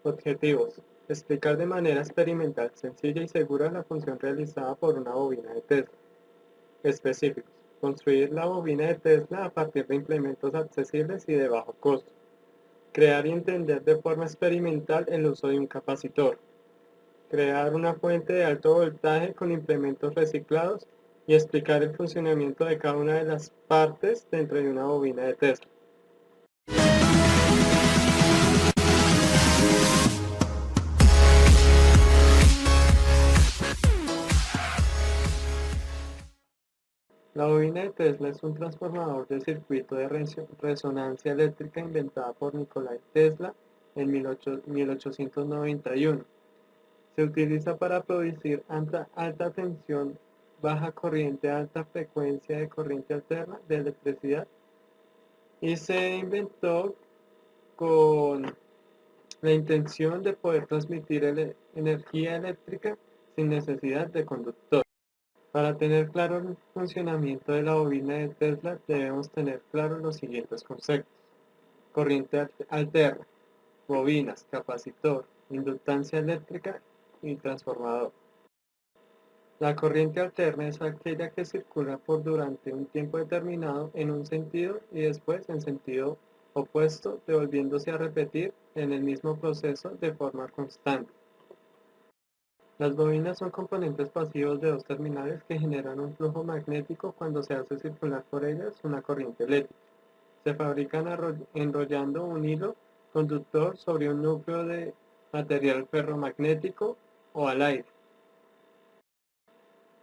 Objetivos: explicar de manera experimental, sencilla y segura la función realizada por una bobina de Tesla. Específicos: construir la bobina de Tesla a partir de implementos accesibles y de bajo costo. Crear y entender de forma experimental el uso de un capacitor. Crear una fuente de alto voltaje con implementos reciclados y explicar el funcionamiento de cada una de las partes dentro de una bobina de Tesla. La bobina de Tesla es un transformador de circuito de resonancia eléctrica inventada por Nikola Tesla en 1891. Se utiliza para producir alta tensión, baja corriente, alta frecuencia de corriente alterna de electricidad, y se inventó con la intención de poder transmitir energía eléctrica sin necesidad de conductor. Para tener claro el funcionamiento de la bobina de Tesla, debemos tener claros los siguientes conceptos: corriente alterna, bobinas, capacitor, inductancia eléctrica y transformador. La corriente alterna es aquella que circula durante un tiempo determinado en un sentido y después en sentido opuesto, devolviéndose a repetir en el mismo proceso de forma constante. Las bobinas son componentes pasivos de dos terminales que generan un flujo magnético cuando se hace circular por ellas una corriente eléctrica. Se fabrican enrollando un hilo conductor sobre un núcleo de material ferromagnético o al aire.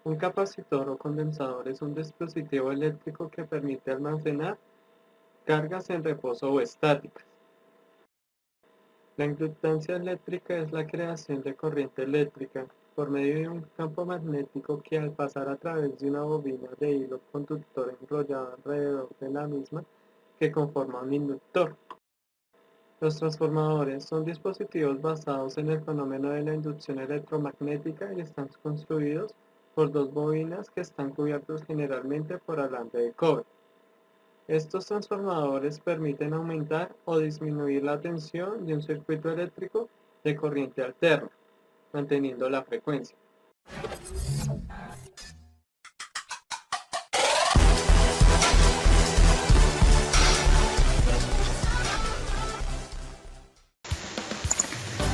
Un capacitor o condensador es un dispositivo eléctrico que permite almacenar cargas en reposo o estáticas. La inductancia eléctrica es la creación de corriente eléctrica por medio de un campo magnético que, al pasar a través de una bobina de hilo conductor enrollado alrededor de la misma, que conforma un inductor. Los transformadores son dispositivos basados en el fenómeno de la inducción electromagnética y están construidos por dos bobinas que están cubiertos generalmente por alambre de cobre. Estos transformadores permiten aumentar o disminuir la tensión de un circuito eléctrico de corriente alterna, manteniendo la frecuencia.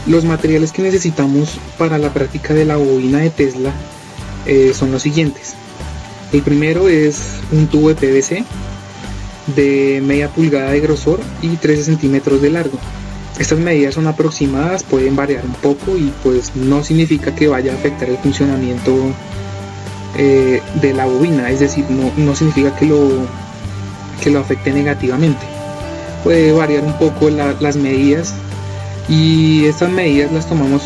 Los materiales que necesitamos para la práctica de la bobina de Tesla son los siguientes. El primero es un tubo de PVC de media pulgada de grosor y 13 centímetros de largo. Estas medidas son aproximadas, pueden variar un poco y pues no significa que vaya a afectar el funcionamiento de la bobina, es decir, no significa que lo afecte negativamente. Puede variar un poco las medidas, y estas medidas las tomamos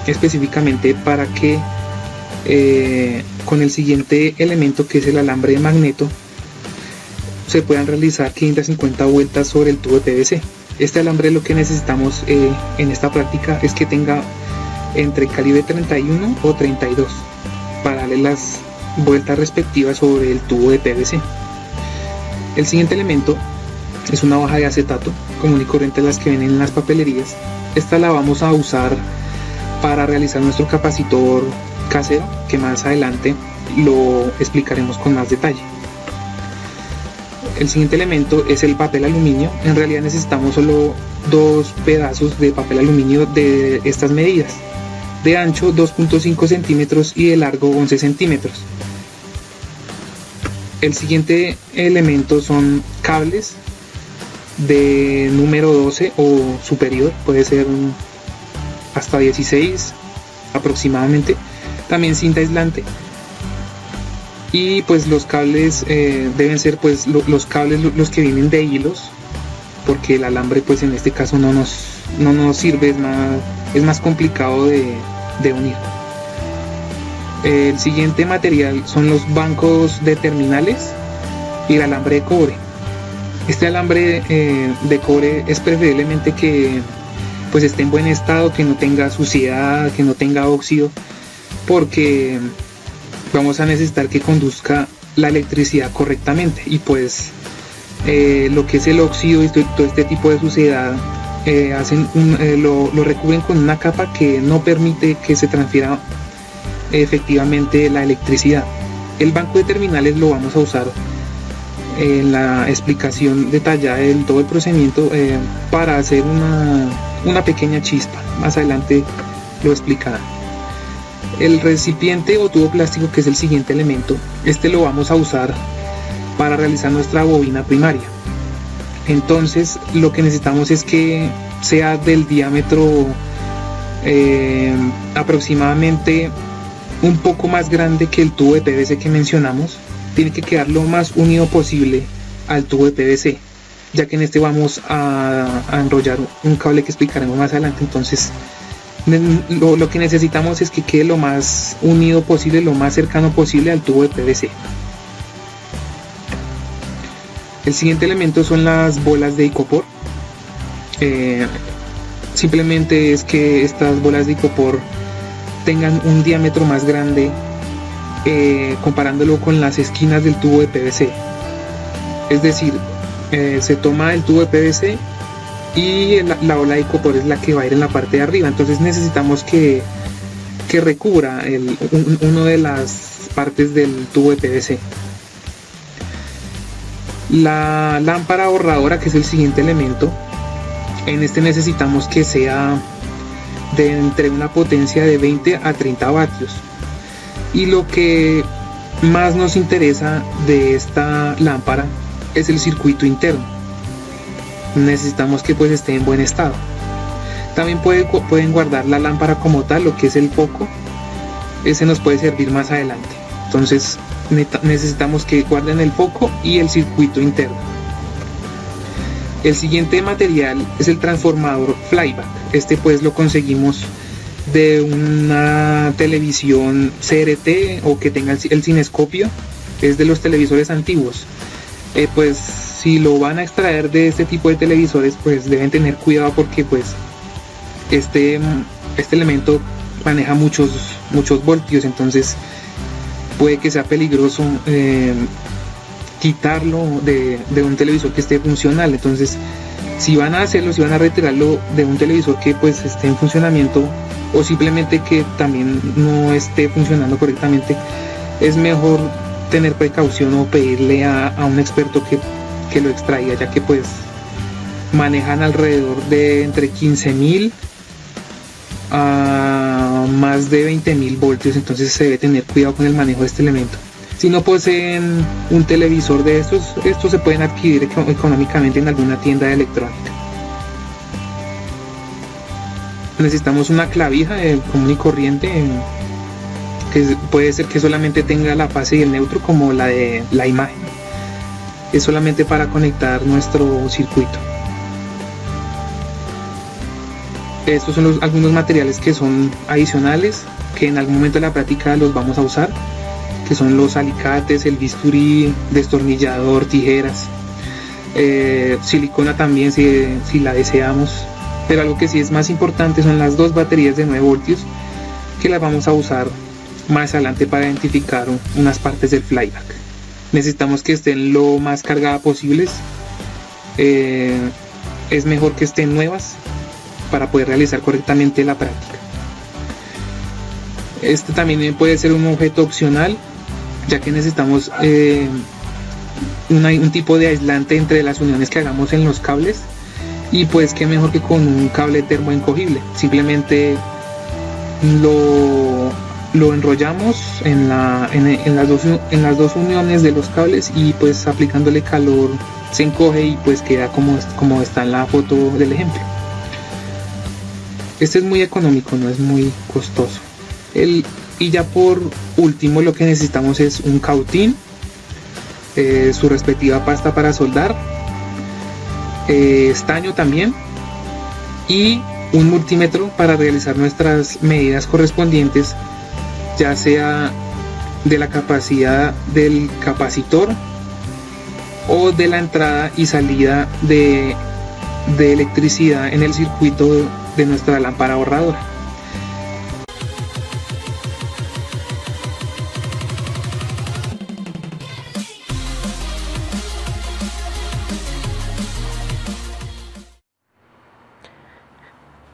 específicamente para que con el siguiente elemento, que es el alambre de magneto, se puedan realizar 550 vueltas sobre el tubo de PVC. Este alambre, lo que necesitamos en esta práctica es que tenga entre calibre 31 o 32 para darle las vueltas respectivas sobre el tubo de PVC. El siguiente elemento es una hoja de acetato común y corriente, las que vienen en las papelerías. Esta la vamos a usar para realizar nuestro capacitor casero, que más adelante lo explicaremos con más detalle. El siguiente elemento es el papel aluminio. En realidad necesitamos solo dos pedazos de papel aluminio de estas medidas: de ancho 2.5 centímetros y de largo 11 centímetros. El siguiente elemento son cables de número 12 o superior, puede ser hasta 16 aproximadamente. También cinta aislante. Y pues los cables deben ser pues los cables los que vienen de hilos, porque el alambre pues en este caso no nos sirve, es más complicado de unir. El siguiente material son los bancos de terminales y el alambre de cobre. Este alambre de cobre es preferiblemente que pues esté en buen estado, que no tenga suciedad, que no tenga óxido, porque vamos a necesitar que conduzca la electricidad correctamente, y pues lo que es el óxido y todo este tipo de suciedad lo recubren con una capa que no permite que se transfiera efectivamente la electricidad. El banco de terminales lo vamos a usar en la explicación detallada de todo el procedimiento para hacer una pequeña chispa. Más adelante lo explicará. El recipiente o tubo plástico, que es el siguiente elemento, este lo vamos a usar para realizar nuestra bobina primaria. Entonces lo que necesitamos es que sea del diámetro aproximadamente un poco más grande que el tubo de PVC que mencionamos. Tiene que quedar lo más unido posible al tubo de PVC, ya que en este vamos a enrollar un cable que explicaremos más adelante. Entonces lo que necesitamos es que quede lo más unido posible, lo más cercano posible al tubo de PVC. El siguiente elemento son las bolas de icopor. Simplemente es que estas bolas de icopor tengan un diámetro más grande comparándolo con las esquinas del tubo de PVC. Es decir, se toma el tubo de PVC y la bola de icopor es la que va a ir en la parte de arriba. Entonces necesitamos que recubra uno de las partes del tubo de PVC. La lámpara ahorradora, que es el siguiente elemento, en este necesitamos que sea de entre una potencia de 20 a 30 vatios. Y lo que más nos interesa de esta lámpara es el circuito interno. Necesitamos que pues esté en buen estado. También pueden guardar la lámpara como tal, lo que es el foco. Ese nos puede servir más adelante. Entonces necesitamos que guarden el foco y el circuito interno. El siguiente material es el transformador flyback. Este pues lo conseguimos de una televisión CRT o que tenga el cinescopio. Es de los televisores antiguos. Pues si lo van a extraer de este tipo de televisores, pues deben tener cuidado, porque pues este elemento maneja muchos voltios. Entonces puede que sea peligroso quitarlo de un televisor que esté funcional. Entonces, si van a hacerlo, si van a retirarlo de un televisor que pues esté en funcionamiento, o simplemente que también no esté funcionando correctamente, es mejor tener precaución o pedirle a un experto que lo extraiga, ya que pues manejan alrededor de entre 15.000 a más de 20.000 voltios. Entonces se debe tener cuidado con el manejo de este elemento. Si no poseen un televisor de estos se pueden adquirir económicamente en alguna tienda de electrónica. Necesitamos una clavija común y corriente, que puede ser que solamente tenga la fase y el neutro, como la de la imagen. Es solamente para conectar nuestro circuito. Estos son algunos materiales que son adicionales, que en algún momento de la práctica los vamos a usar, que son los alicates, el bisturí, destornillador, tijeras, silicona también si la deseamos. Pero algo que sí es más importante son las dos baterías de 9 voltios, que las vamos a usar más adelante para identificar unas partes del flyback. Necesitamos que estén lo más cargadas posibles. Es mejor que estén nuevas para poder realizar correctamente la práctica. Este también puede ser un objeto opcional, ya que necesitamos un tipo de aislante entre las uniones que hagamos en los cables. Y pues qué mejor que con un cable termoencogible. Simplemente lo enrollamos en las dos uniones de los cables, y pues aplicándole calor se encoge y pues queda como está en la foto del ejemplo. Este es muy económico, no es muy costoso. Y ya por último, lo que necesitamos es un cautín, su respectiva pasta para soldar, estaño también, y un multímetro para realizar nuestras medidas correspondientes, ya sea de la capacidad del capacitor o de la entrada y salida de electricidad en el circuito de nuestra lámpara ahorradora.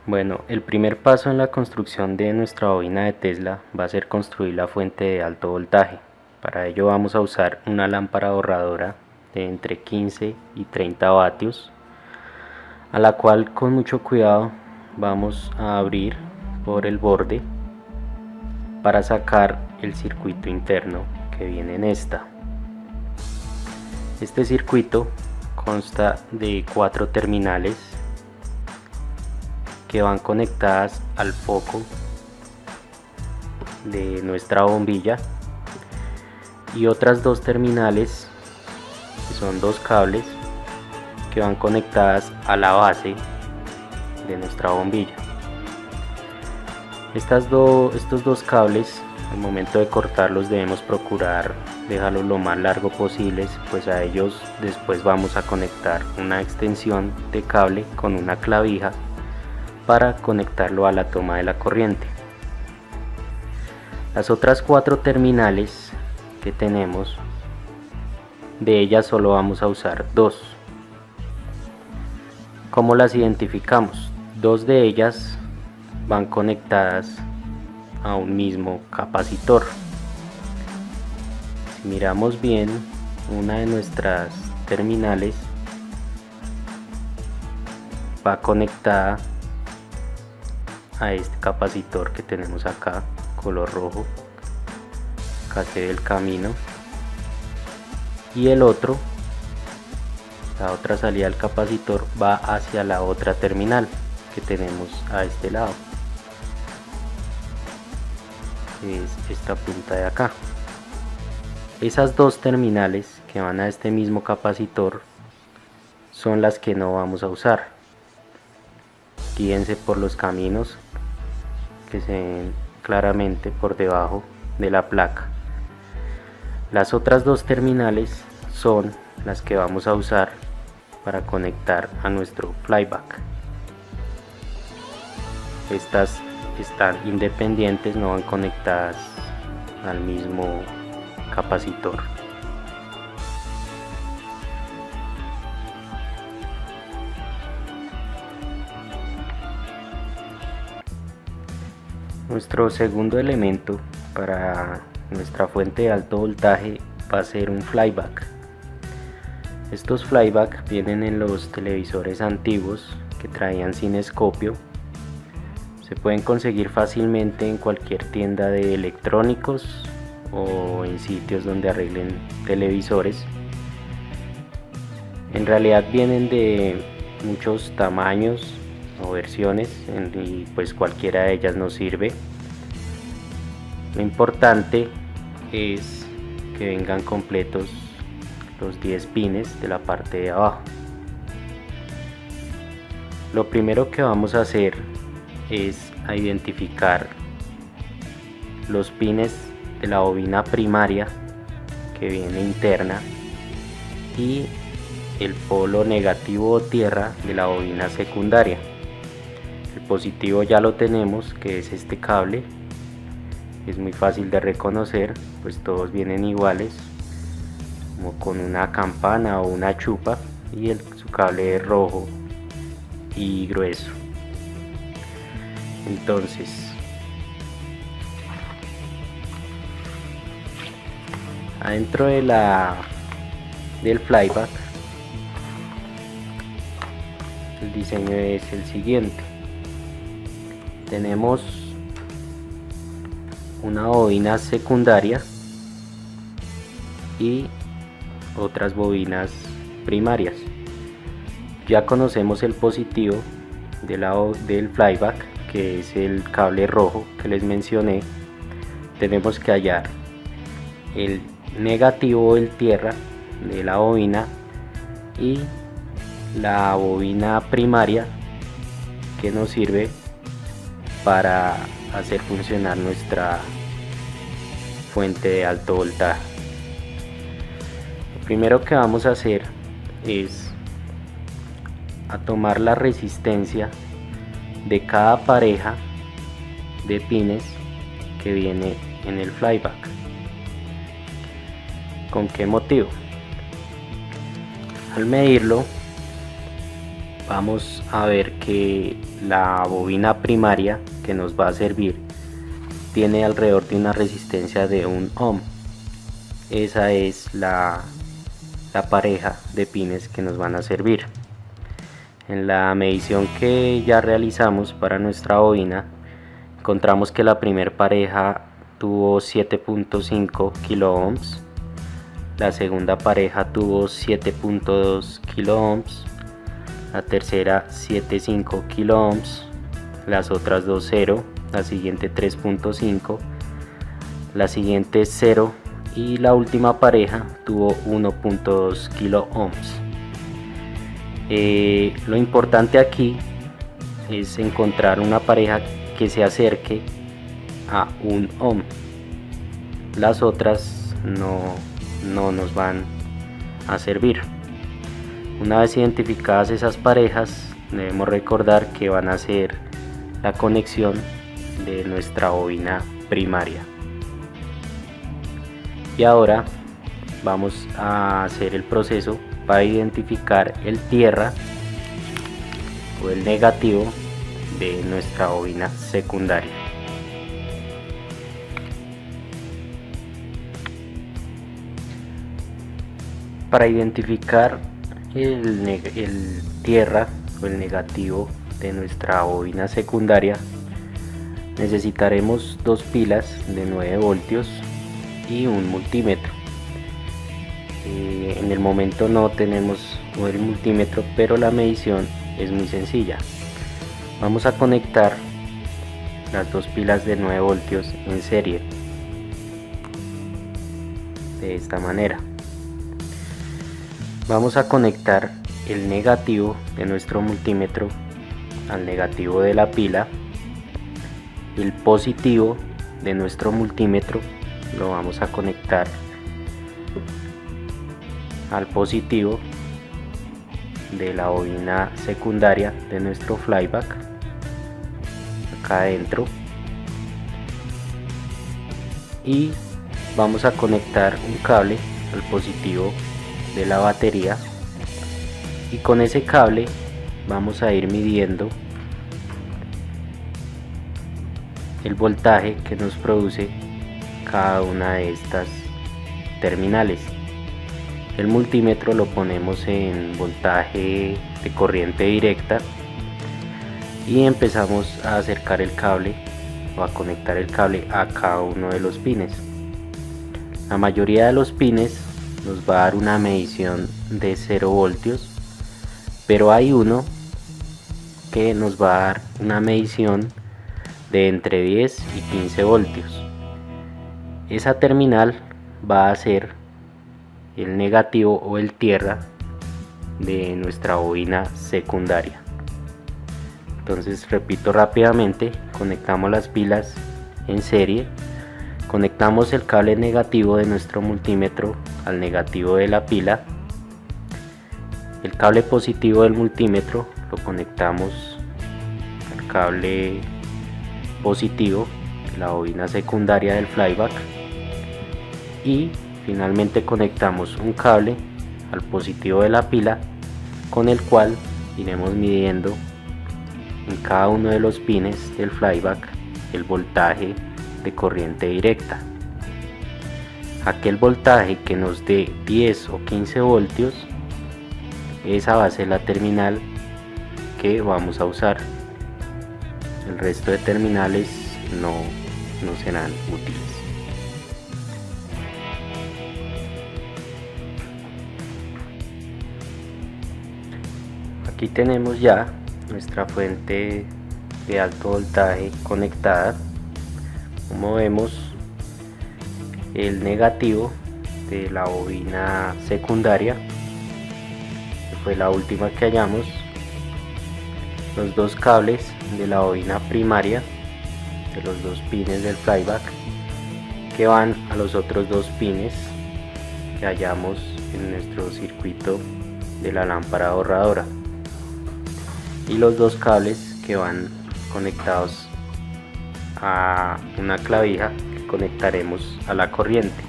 Bueno, el primer paso en la construcción de nuestra bobina de Tesla va a ser construir la fuente de alto voltaje. Para ello vamos a usar una lámpara ahorradora de entre 15 y 30 vatios, a la cual con mucho cuidado vamos a abrir por el borde para sacar el circuito interno que viene en esta. Este circuito consta de 4 terminales que van conectadas al foco de nuestra bombilla y otras 2 terminales que son 2 cables que van conectadas a la base de nuestra bombilla. Estos 2 cables, al momento de cortarlos, debemos procurar dejarlos lo más largo posible, pues a ellos después vamos a conectar una extensión de cable con una clavija para conectarlo a la toma de la corriente. Las otras 4 terminales que tenemos, de ellas solo vamos a usar 2. ¿Cómo las identificamos? 2 de ellas van conectadas a un mismo capacitor. Si miramos bien, una de nuestras terminales va conectada a este capacitor que tenemos acá, color rojo, acá se ve el camino, y el otro, la otra salida del capacitor, va hacia la otra terminal que tenemos a este lado, es esta punta de acá. Esas 2 terminales que van a este mismo capacitor son las que no vamos a usar. Guíense por los caminos que se ven claramente por debajo de la placa. Las otras 2 terminales son las que vamos a usar para conectar a nuestro flyback. Estas están independientes, no van conectadas al mismo capacitor. Nuestro segundo elemento para nuestra fuente de alto voltaje va a ser un flyback. Estos flyback vienen en los televisores antiguos que traían cinescopio. Se pueden conseguir fácilmente en cualquier tienda de electrónicos o en sitios donde arreglen televisores. En realidad vienen de muchos tamaños o versiones y pues cualquiera de ellas nos sirve. Lo importante es que vengan completos los 10 pines de la parte de abajo. Lo primero que vamos a hacer es identificar los pines de la bobina primaria que viene interna y el polo negativo o tierra de la bobina secundaria. El positivo ya lo tenemos, que es este cable. Es muy fácil de reconocer, pues todos vienen iguales, como con una campana o una chupa, y su cable es rojo y grueso. Entonces, adentro del flyback, el diseño es el siguiente. Tenemos una bobina secundaria y otras bobinas primarias. Ya conocemos el positivo del flyback, que es el cable rojo que les mencioné. Tenemos que hallar el negativo, el tierra de la bobina, y la bobina primaria que nos sirve para hacer funcionar nuestra fuente de alto voltaje. Lo primero que vamos a hacer es tomar la resistencia de cada pareja de pines que viene en el flyback. ¿Con qué motivo? Al medirlo vamos a ver que la bobina primaria que nos va a servir tiene alrededor de una resistencia de 1 ohm. Esa es la pareja de pines que nos van a servir. En la medición que ya realizamos para nuestra bobina, encontramos que la primera pareja tuvo 7.5 kilo ohms, la segunda pareja tuvo 7.2 kilo ohms, la tercera 7.5 kilo ohms, las otras dos 0, la siguiente 3.5, la siguiente 0 y la última pareja tuvo 1.2 kilo ohms. Lo importante aquí es encontrar una pareja que se acerque a 1 ohm. Las otras no nos van a servir. Una vez identificadas esas parejas, debemos recordar que van a ser la conexión de nuestra bobina primaria. Y ahora vamos a hacer el proceso para identificar el tierra o el negativo de nuestra bobina secundaria. Para identificar el tierra o el negativo de nuestra bobina secundaria, necesitaremos dos pilas de 9 voltios y un multímetro. En el momento no tenemos el multímetro, pero la medición es muy sencilla. Vamos a conectar las dos pilas de 9 voltios en serie de esta manera. Vamos a conectar el negativo de nuestro multímetro al negativo de la pila. El positivo de nuestro multímetro lo vamos a conectar al positivo de la bobina secundaria de nuestro flyback, acá adentro, y vamos a conectar un cable al positivo de la batería, y con ese cable vamos a ir midiendo el voltaje que nos produce cada una de estas terminales. El multímetro lo ponemos en voltaje de corriente directa y empezamos a acercar el cable o a conectar el cable a cada uno de los pines. La mayoría de los pines nos va a dar una medición de 0 voltios, pero hay uno que nos va a dar una medición de entre 10 y 15 voltios. Esa terminal va a ser el negativo o el tierra de nuestra bobina secundaria. Entonces repito rápidamente: conectamos las pilas en serie, conectamos el cable negativo de nuestro multímetro al negativo de la pila, el cable positivo del multímetro lo conectamos al cable positivo de la bobina secundaria del flyback, y finalmente conectamos un cable al positivo de la pila, con el cual iremos midiendo en cada uno de los pines del flyback el voltaje de corriente directa. Aquel voltaje que nos dé 10 o 15 voltios, esa va a ser la terminal que vamos a usar. El resto de terminales no serán útiles. Aquí tenemos ya nuestra fuente de alto voltaje conectada. Como vemos, el negativo de la bobina secundaria, que fue la última que hallamos, los dos cables de la bobina primaria de los dos pines del flyback que van a los otros dos pines que hallamos en nuestro circuito de la lámpara ahorradora, y los dos cables que van conectados a una clavija que conectaremos a la corriente.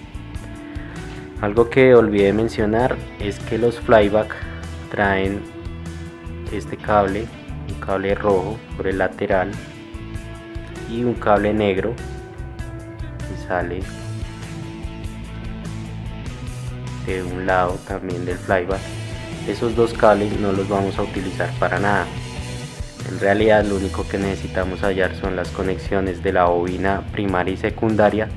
Algo que olvidé mencionar es que los flyback traen este cable, un cable rojo por el lateral y un cable negro que sale de un lado también del flyback. Esos dos cables no los vamos a utilizar para nada. En realidad lo único que necesitamos hallar son las conexiones de la bobina primaria y secundaria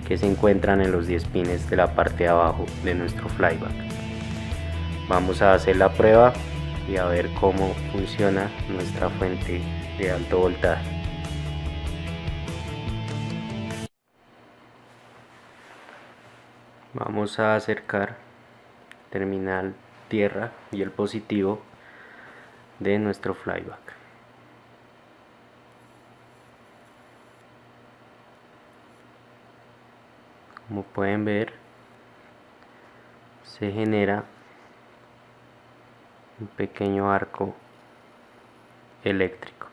que se encuentran en los 10 pines de la parte de abajo de nuestro flyback. Vamos a hacer la prueba y a ver cómo funciona nuestra fuente de alto voltaje. Vamos a acercar terminal tierra y el positivo de nuestro flyback. Como pueden ver, se genera un pequeño arco eléctrico.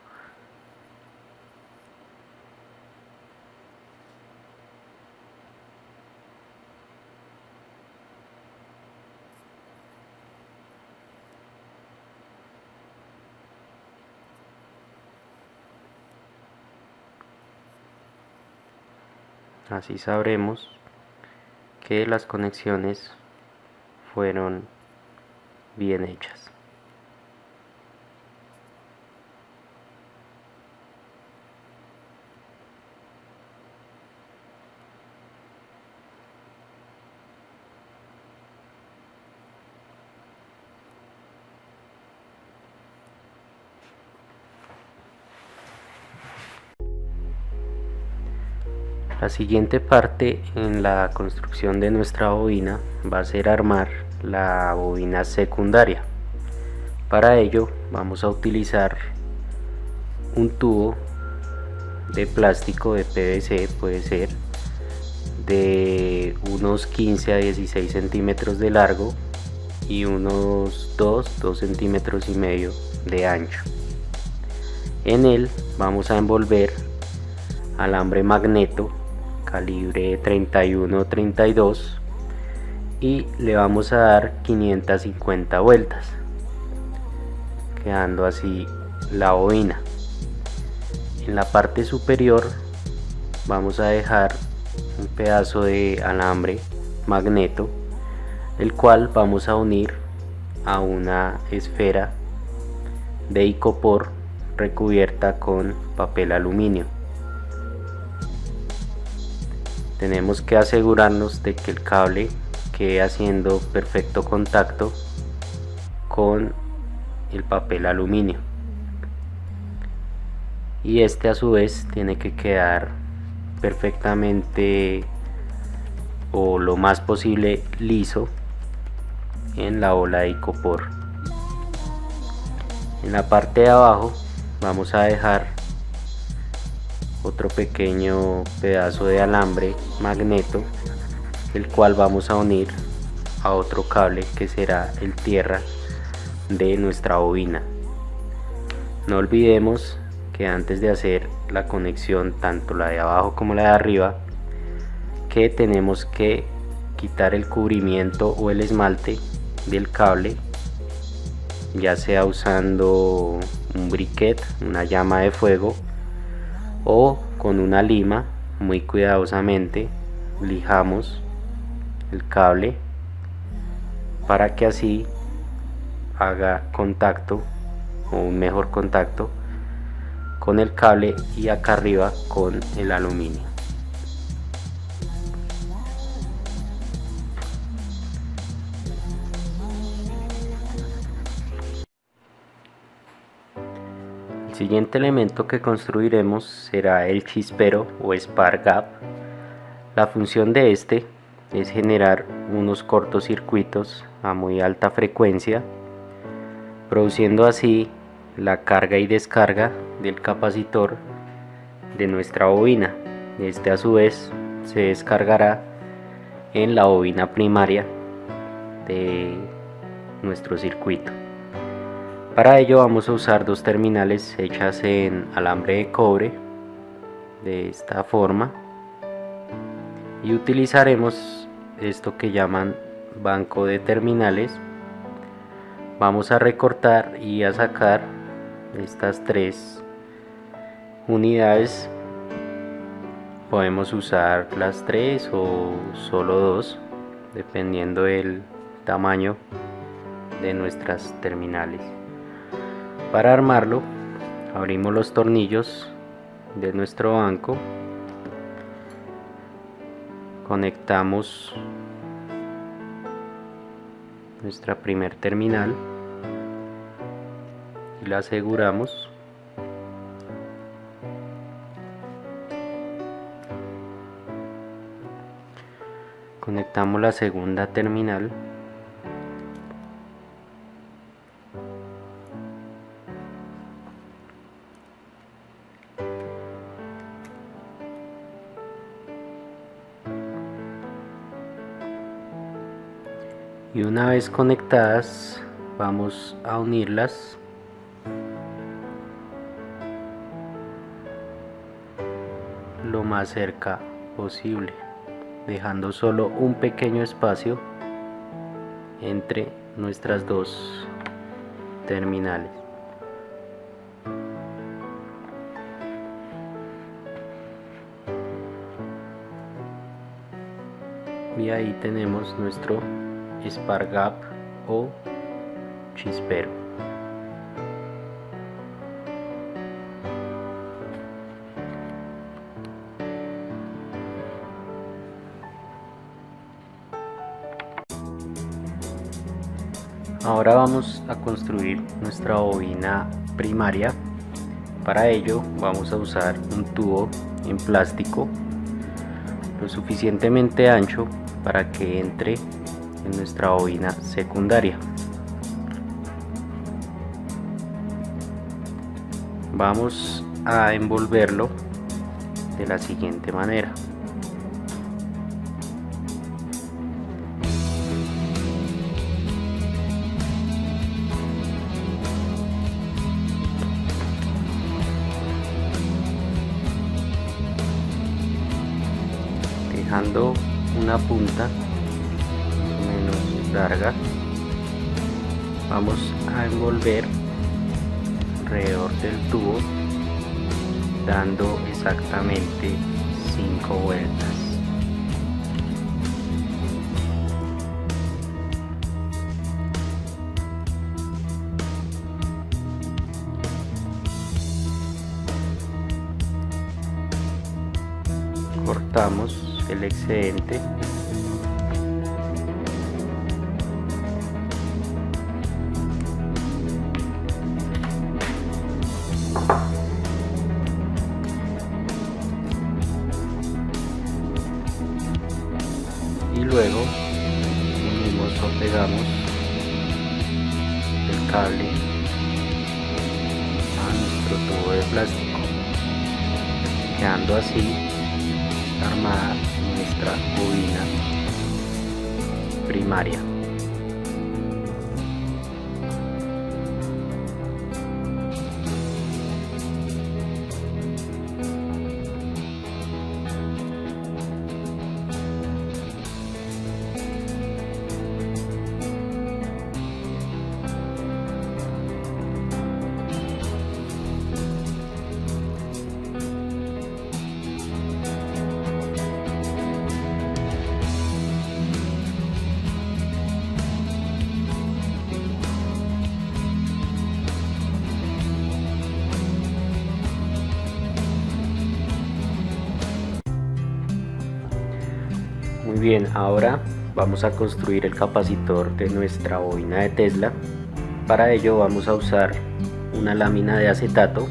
Así sabremos que las conexiones fueron bien hechas. La siguiente parte en la construcción de nuestra bobina va a ser armar la bobina secundaria. Para ello vamos a utilizar un tubo de plástico de PVC, puede ser de unos 15 a 16 centímetros de largo y unos 2 centímetros y medio de ancho. En él vamos a envolver alambre magneto calibre 31-32 y le vamos a dar 550 vueltas, quedando así la bobina. En la parte superior vamos a dejar un pedazo de alambre magneto, el cual vamos a unir a una esfera de icopor recubierta con papel aluminio. Tenemos que asegurarnos de que el cable quede haciendo perfecto contacto con el papel aluminio, y este a su vez tiene que quedar perfectamente o lo más posible liso en la bola de icopor. En la parte de abajo vamos a dejar otro pequeño pedazo de alambre magneto, el cual vamos a unir a otro cable que será el tierra de nuestra bobina. No olvidemos que antes de hacer la conexión, tanto la de abajo como la de arriba, que tenemos que quitar el cubrimiento o el esmalte del cable, ya sea usando un briquet, una llama de fuego, o con una lima. Muy cuidadosamente lijamos el cable para que así haga contacto o un mejor contacto con el cable y acá arriba con el aluminio. El siguiente elemento que construiremos será el chispero o spark gap. La función de este es generar unos cortocircuitos a muy alta frecuencia, produciendo así la carga y descarga del capacitor de nuestra bobina. Este a su vez se descargará en la bobina primaria de nuestro circuito. Para ello vamos a usar dos terminales hechas en alambre de cobre de esta forma, y utilizaremos esto que llaman banco de terminales vamos a recortar y a sacar estas 3 unidades. Podemos usar las 3 o solo 2, dependiendo del tamaño de nuestras terminales. Para armarlo, abrimos los tornillos de nuestro banco, conectamos nuestra primer terminal y la aseguramos. Conectamos la segunda terminal. Y una vez conectadas, vamos a unirlas lo más cerca posible, dejando solo un pequeño espacio entre nuestras 2 terminales. Y ahí tenemos nuestro spark gap o chispero. Ahora vamos a construir nuestra bobina primaria. Para ello vamos a usar un tubo en plástico lo suficientemente ancho para que entre en nuestra bobina secundaria. Vamos a envolverlo de la siguiente manera. Dejando una punta menos larga, vamos a envolver alrededor del tubo dando exactamente 5 vueltas. Cortamos el excedente . Y luego unimos o pegamos el cable a nuestro tubo de plástico, quedando así armada nuestra bobina primaria. Muy bien, ahora vamos a construir el capacitor de nuestra bobina de Tesla. Para ello vamos a usar una lámina de acetato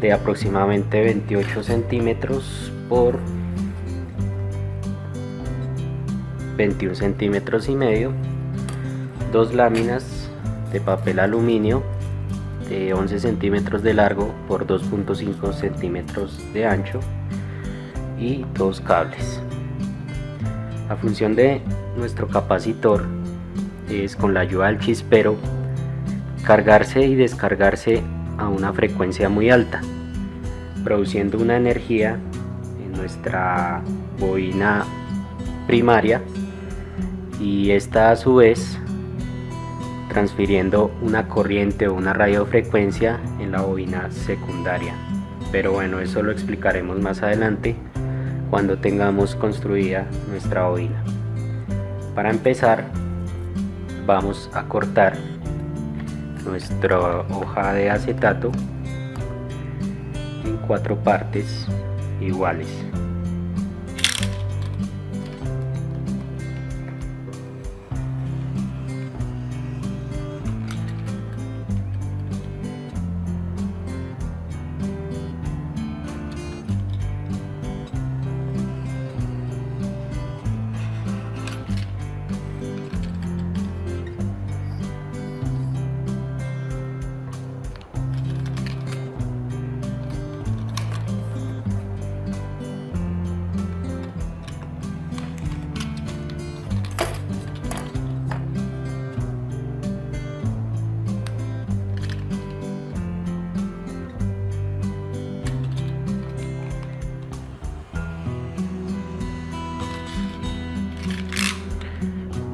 de aproximadamente 28 centímetros por 21 centímetros y medio, 2 láminas de papel aluminio de 11 centímetros de largo por 2.5 centímetros de ancho y 2 cables. La función de nuestro capacitor es, con la ayuda del chispero, cargarse y descargarse a una frecuencia muy alta, produciendo una energía en nuestra bobina primaria, y esta a su vez transfiriendo una corriente o una radiofrecuencia en la bobina secundaria. Pero bueno, eso lo explicaremos más adelante cuando tengamos construida nuestra bobina. Para empezar, vamos a cortar nuestra hoja de acetato en 4 partes iguales.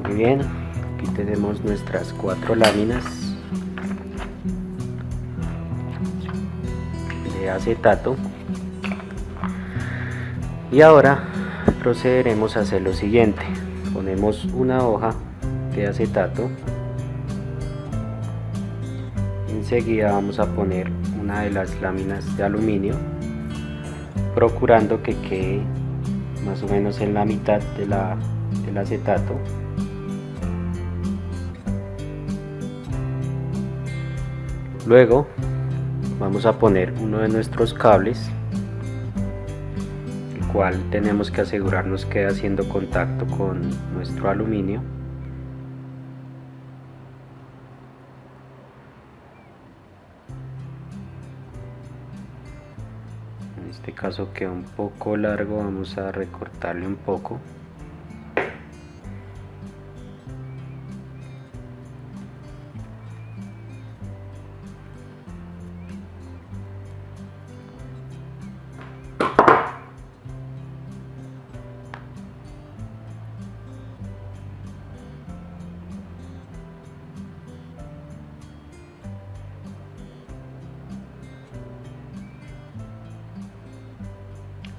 Muy bien, aquí tenemos nuestras 4 láminas de acetato y ahora procederemos a hacer lo siguiente. Ponemos una hoja de acetato, enseguida vamos a poner una de las láminas de aluminio, procurando que quede más o menos en la mitad del acetato. Luego vamos a poner uno de nuestros cables, el cual tenemos que asegurarnos que quede haciendo contacto con nuestro aluminio. En este caso queda un poco largo, vamos a recortarle un poco.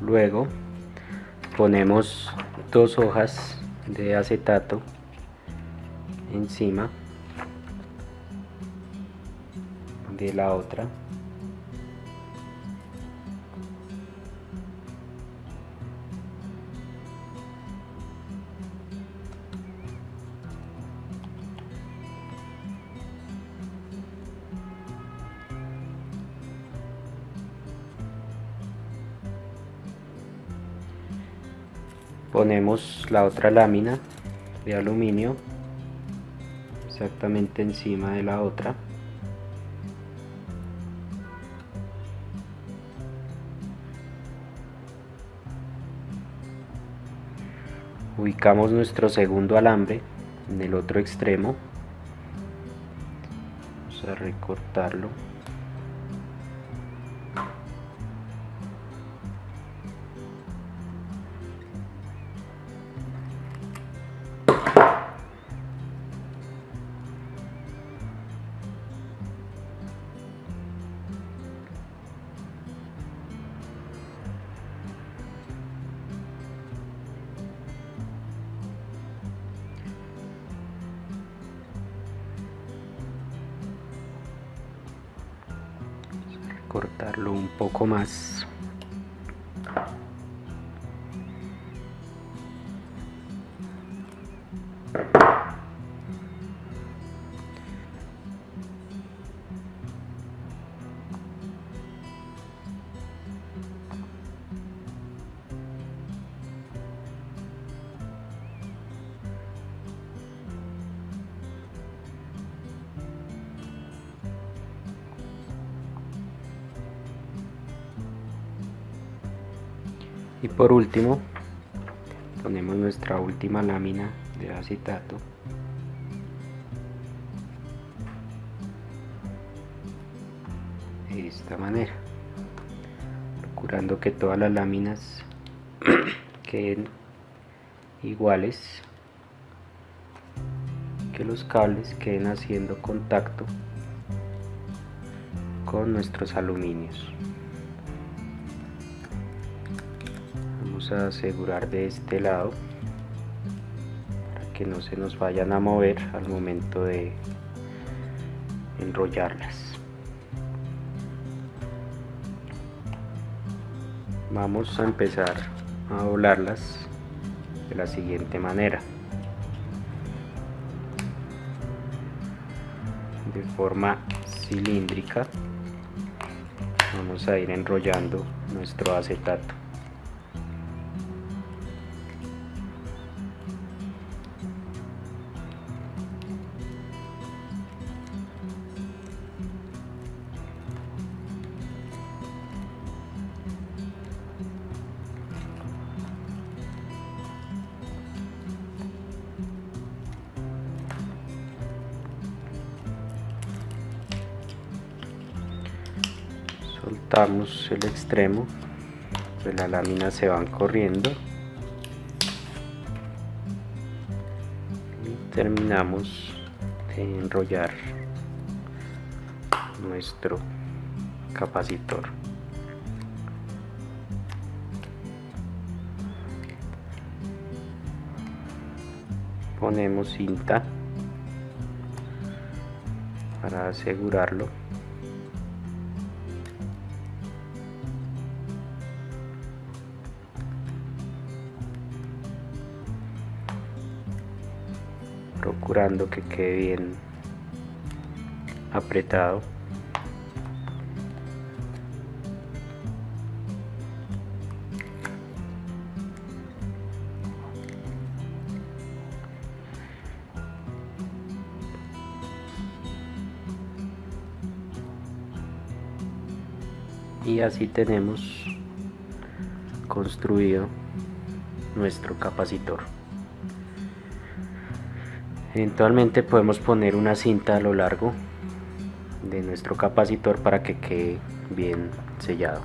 Luego ponemos 2 hojas de acetato encima de la otra. Ponemos la otra lámina de aluminio exactamente encima de la otra. Ubicamos nuestro segundo alambre en el otro extremo. Vamos a recortarlo. Cortarlo un poco más. Y por último ponemos nuestra última lámina de acetato. De esta manera, procurando que todas las láminas queden iguales, que los cables queden haciendo contacto con nuestros aluminios. Vamos a asegurar de este lado para que no se nos vayan a mover al momento de enrollarlas. Vamos a empezar a doblarlas de la siguiente manera, de forma cilíndrica. Vamos a ir enrollando nuestro acetato. Soltamos el extremo, pues las láminas se van corriendo y terminamos de enrollar nuestro capacitor. Ponemos cinta para asegurarlo. Procurando que quede bien apretado. Y así tenemos construido nuestro capacitor. Eventualmente podemos poner una cinta a lo largo de nuestro capacitor para que quede bien sellado.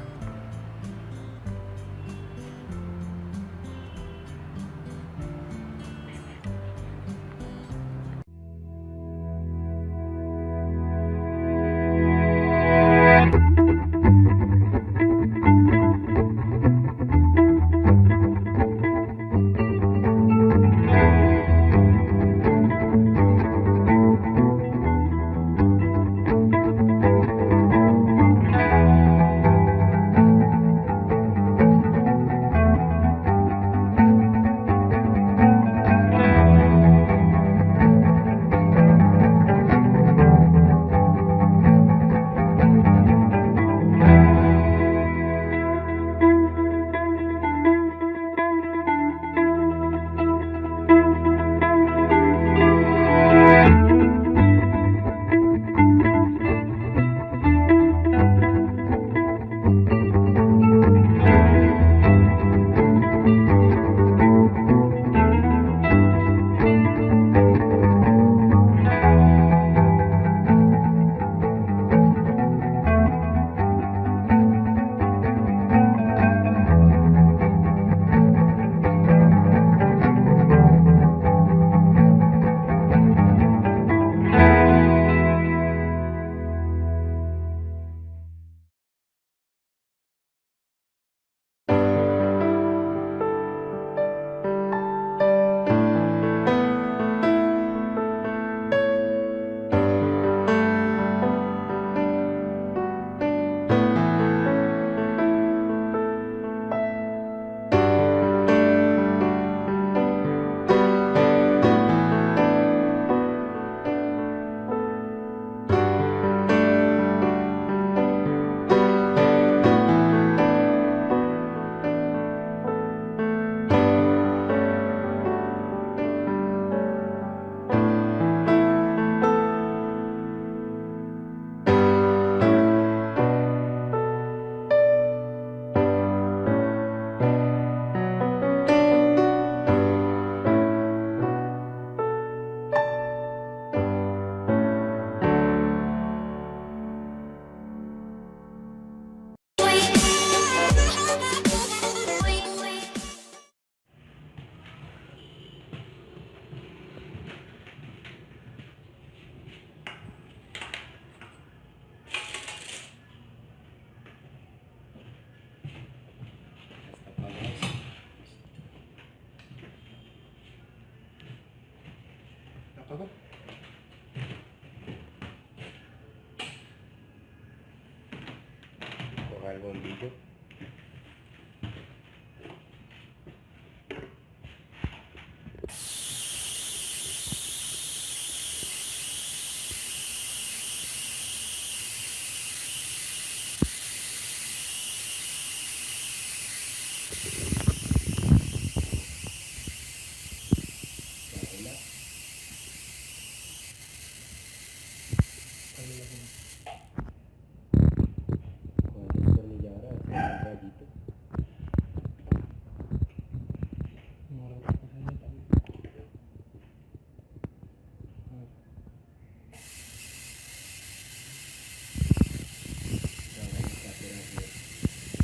Coja el bombillo.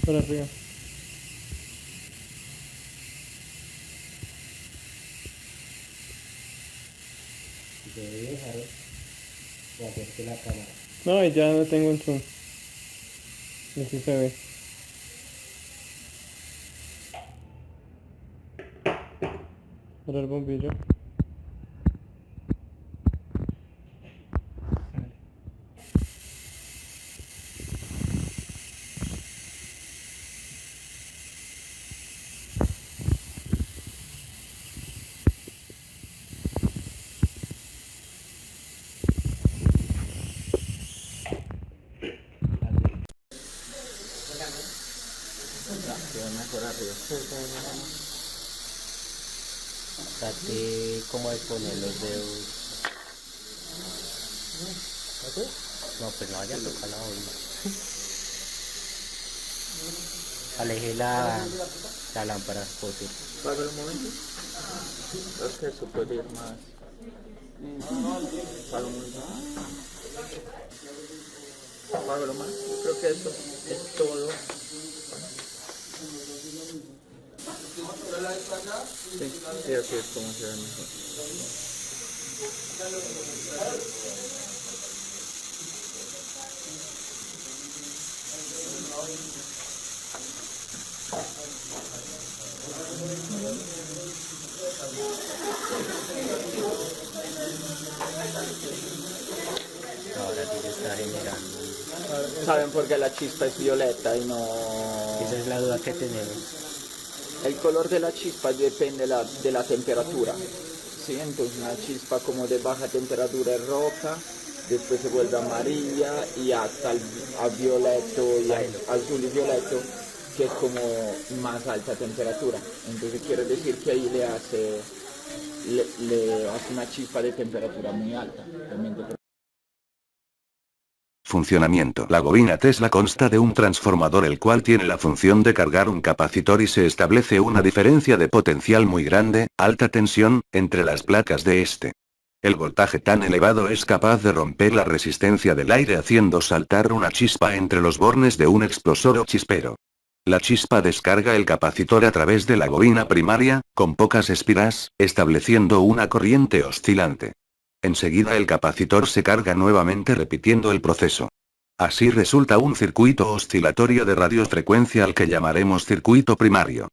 Por arriba. Se debe dejar o hacerte la cámara. No, y ya no tengo un zoom. Y así se ve. Por el bombillo. Trate como de poner los dedos. No, pues no vaya a tocar la bobina. Aleje la lámpara, José. Págalo un momento. Creo que eso puede ir más. Págalo más. Yo creo que eso es todo. Sí, así es como se ve mejor. Ahora sí se está generando. ¿Saben por qué la chispa es violeta y no...? Esa es la duda que tenemos. El color de la chispa depende de la temperatura. ¿Sí? Entonces una chispa como de baja temperatura es roja, después se vuelve amarilla y hasta a violeto y azul y violeto, que es como más alta temperatura. Entonces quiere decir que ahí le hace una chispa de temperatura muy alta. Realmente. Funcionamiento. La bobina Tesla consta de un transformador el cual tiene la función de cargar un capacitor y se establece una diferencia de potencial muy grande, alta tensión, entre las placas de este. El voltaje tan elevado es capaz de romper la resistencia del aire haciendo saltar una chispa entre los bornes de un explosor o chispero. La chispa descarga el capacitor a través de la bobina primaria, con pocas espiras, estableciendo una corriente oscilante. Enseguida el capacitor se carga nuevamente repitiendo el proceso. Así resulta un circuito oscilatorio de radiofrecuencia al que llamaremos circuito primario.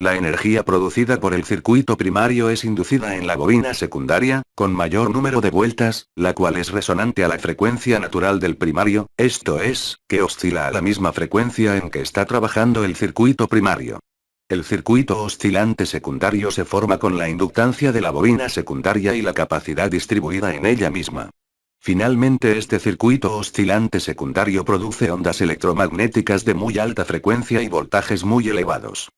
La energía producida por el circuito primario es inducida en la bobina secundaria, con mayor número de vueltas, la cual es resonante a la frecuencia natural del primario, esto es, que oscila a la misma frecuencia en que está trabajando el circuito primario. El circuito oscilante secundario se forma con la inductancia de la bobina secundaria y la capacidad distribuida en ella misma. Finalmente este circuito oscilante secundario produce ondas electromagnéticas de muy alta frecuencia y voltajes muy elevados.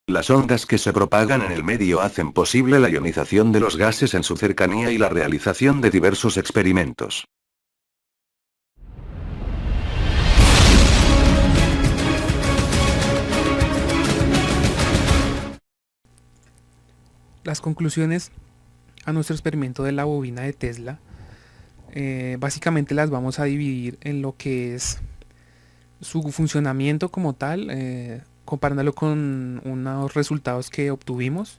Las ondas que se propagan en el medio hacen posible la ionización de los gases en su cercanía y la realización de diversos experimentos. Las conclusiones a nuestro experimento de la bobina de Tesla, básicamente las vamos a dividir en lo que es su funcionamiento como tal, comparándolo con unos resultados que obtuvimos,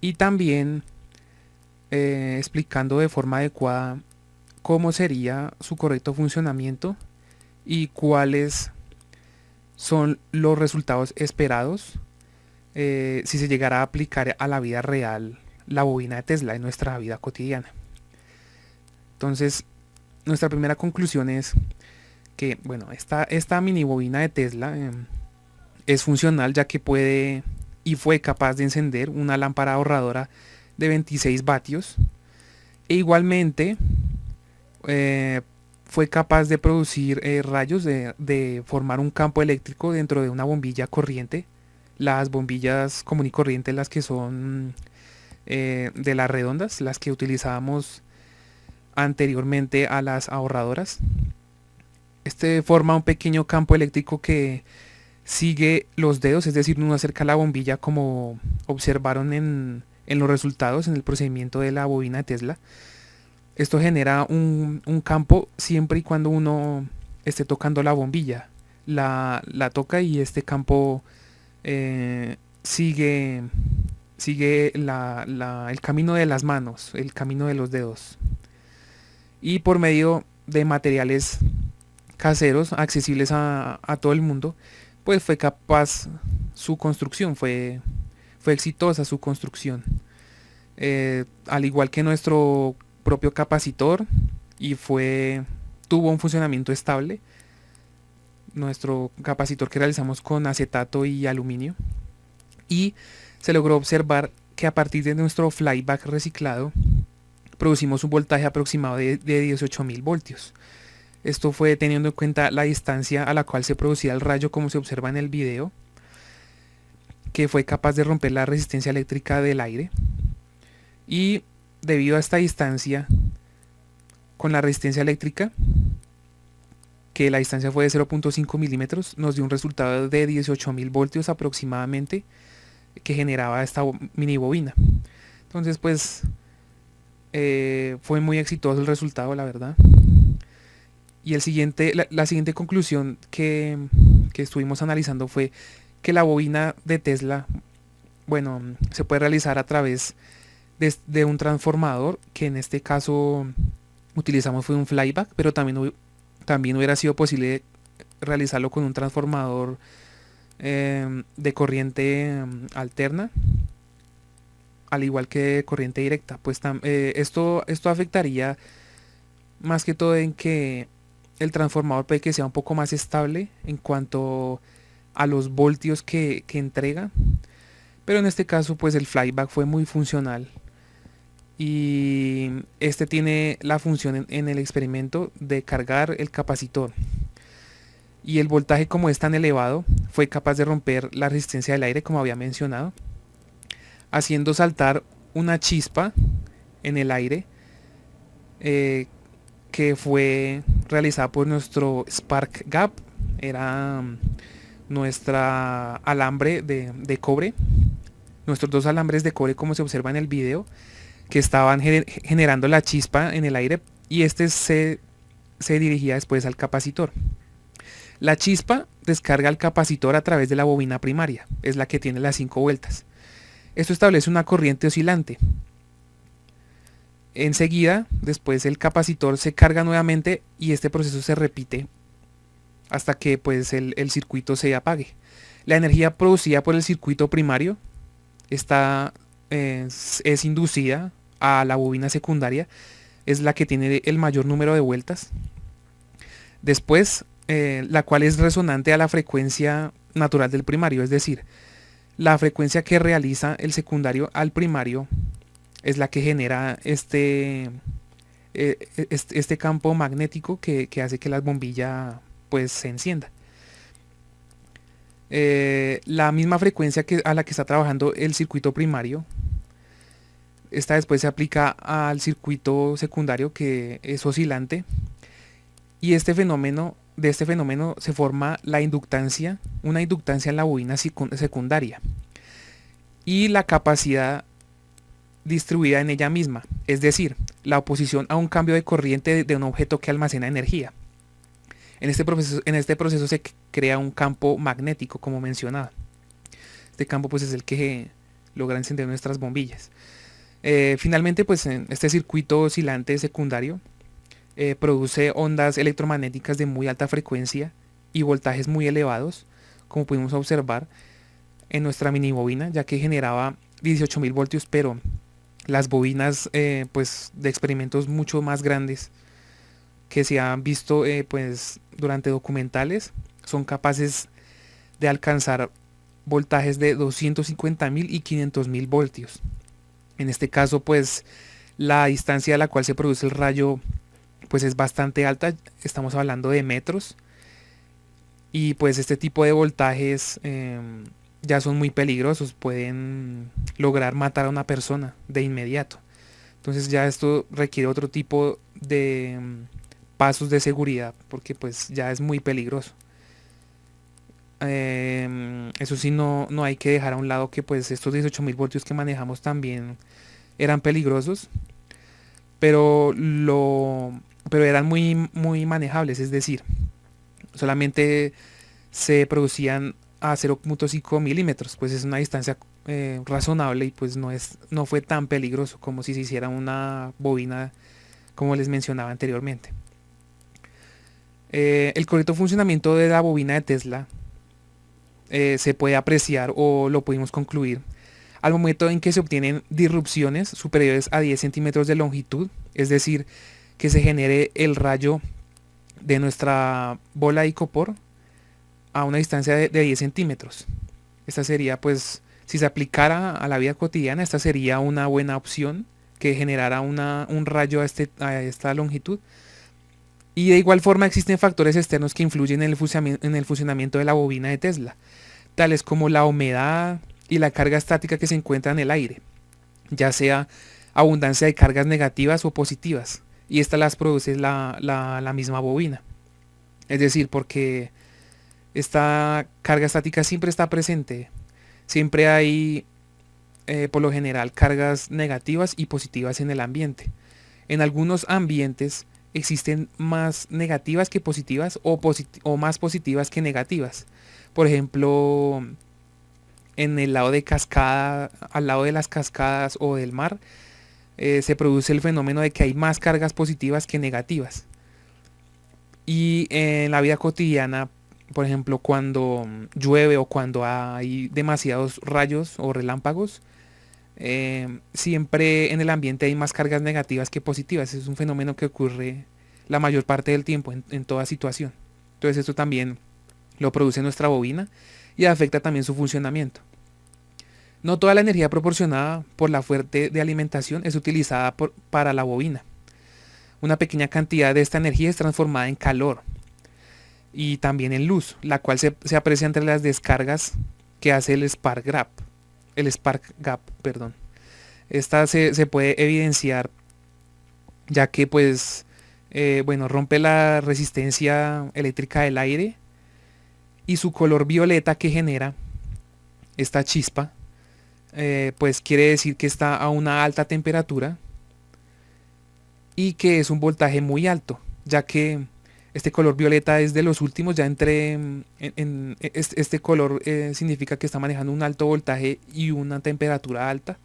y también explicando de forma adecuada cómo sería su correcto funcionamiento y cuáles son los resultados esperados si se llegara a aplicar a la vida real la bobina de Tesla en nuestra vida cotidiana. Entonces, nuestra primera conclusión es que, bueno, esta mini bobina de Tesla es funcional, ya que puede y fue capaz de encender una lámpara ahorradora de 26 vatios, e igualmente fue capaz de producir rayos, de formar un campo eléctrico dentro de una bombilla corriente. Las bombillas común y corriente, las que son de las redondas, las que utilizábamos anteriormente a las ahorradoras. Este forma un pequeño campo eléctrico que sigue los dedos, es decir, uno acerca la bombilla, como observaron en los resultados en el procedimiento de la bobina de Tesla. Esto genera un campo siempre y cuando uno esté tocando la bombilla. La toca y este campo sigue el camino de las manos, el camino de los dedos. Y por medio de materiales caseros accesibles a todo el mundo, pues fue capaz su construcción, fue exitosa su construcción. Al igual que nuestro propio capacitor, y tuvo un funcionamiento estable. Nuestro capacitor que realizamos con acetato y aluminio, y se logró observar que a partir de nuestro flyback reciclado producimos un voltaje aproximado de 18.000 voltios. Esto fue teniendo en cuenta la distancia a la cual se producía el rayo, como se observa en el video, que fue capaz de romper la resistencia eléctrica del aire. Y debido a esta distancia con la resistencia eléctrica, que la distancia fue de 0.5 milímetros, nos dio un resultado de 18.000 voltios aproximadamente, que generaba esta mini bobina. Entonces, pues fue muy exitoso el resultado, la verdad. Y la siguiente conclusión que estuvimos analizando fue que la bobina de Tesla, bueno, se puede realizar a través de un transformador, que en este caso utilizamos fue un flyback, pero también hubiera sido posible realizarlo con un transformador de corriente alterna, al igual que corriente directa. Pues esto afectaría más que todo en que el transformador puede que sea un poco más estable en cuanto a los voltios que entrega, pero en este caso pues el flyback fue muy funcional, y este tiene la función en el experimento de cargar el capacitor, y el voltaje, como es tan elevado, fue capaz de romper la resistencia del aire, como había mencionado, haciendo saltar una chispa en el aire, que fue realizada por nuestro Spark Gap. Era nuestra alambre de cobre, nuestros dos alambres de cobre, como se observa en el video, que estaban generando la chispa en el aire, y este se dirigía después al capacitor. La chispa descarga al capacitor a través de la bobina primaria, es la que tiene las 5 vueltas. Esto establece una corriente oscilante. Enseguida, después el capacitor se carga nuevamente, y este proceso se repite hasta que pues el circuito se apague. La energía producida por el circuito primario es inducida a la bobina secundaria, es la que tiene el mayor número de vueltas. Después, la cual es resonante a la frecuencia natural del primario, es decir, la frecuencia que realiza el secundario al primario es la que genera este campo magnético que hace que la bombilla pues se encienda. La misma frecuencia a la que está trabajando el circuito primario, esta después se aplica al circuito secundario, que es oscilante, y de este fenómeno se forma una inductancia en la bobina secundaria, y la capacidad distribuida en ella misma, es decir, la oposición a un cambio de corriente de un objeto que almacena energía. En este proceso se crea un campo magnético, como mencionaba. Este campo pues es el que logra encender nuestras bombillas. Finalmente, pues en este circuito oscilante secundario produce ondas electromagnéticas de muy alta frecuencia y voltajes muy elevados, como pudimos observar en nuestra mini bobina, ya que generaba 18.000 voltios, pero las bobinas pues de experimentos mucho más grandes que se han visto pues durante documentales son capaces de alcanzar voltajes de 250.000 y 500.000 voltios. En este caso pues la distancia a la cual se produce el rayo pues es bastante alta, estamos hablando de metros, y pues este tipo de voltajes ya son muy peligrosos, pueden lograr matar a una persona de inmediato. Entonces ya esto requiere otro tipo de pasos de seguridad, porque pues ya es muy peligroso. Eso sí, no hay que dejar a un lado que pues estos 18.000 voltios que manejamos también eran peligrosos, pero pero eran muy manejables, es decir, solamente se producían a 0.5 milímetros, pues es una distancia razonable, y pues no fue tan peligroso como si se hiciera una bobina como les mencionaba anteriormente. El correcto funcionamiento de la bobina de Tesla se puede apreciar, o lo pudimos concluir, al momento en que se obtienen disrupciones superiores a 10 centímetros de longitud, es decir, que se genere el rayo de nuestra bola de icopor a una distancia de 10 centímetros. Esta sería, pues, si se aplicara a la vida cotidiana, esta sería una buena opción, que generara un rayo a esta longitud. Y de igual forma existen factores externos que influyen en el funcionamiento de la bobina de Tesla, tales como la humedad y la carga estática que se encuentra en el aire, ya sea abundancia de cargas negativas o positivas, y estas las produce la misma bobina. Es decir, porque esta carga estática siempre está presente, siempre hay por lo general cargas negativas y positivas en el ambiente. En algunos ambientes existen más negativas que positivas, o más positivas que negativas. Por ejemplo, en el lado de cascada, al lado de las cascadas o del mar, se produce el fenómeno de que hay más cargas positivas que negativas. Y en la vida cotidiana, por ejemplo, cuando llueve o cuando hay demasiados rayos o relámpagos, siempre en el ambiente hay más cargas negativas que positivas. Es un fenómeno que ocurre la mayor parte del tiempo en toda situación. Entonces esto también lo produce nuestra bobina y afecta también su funcionamiento. No toda la energía proporcionada por la fuente de alimentación es utilizada para la bobina. Una pequeña cantidad de esta energía es transformada en calor y también en luz, la cual se aprecia entre las descargas que hace el spark gap. Perdón. Esta se puede evidenciar ya que pues rompe la resistencia eléctrica del aire, y su color violeta que genera esta chispa pues quiere decir que está a una alta temperatura y que es un voltaje muy alto, ya que este color violeta es de los últimos, ya este color significa que está manejando un alto voltaje y una temperatura alta.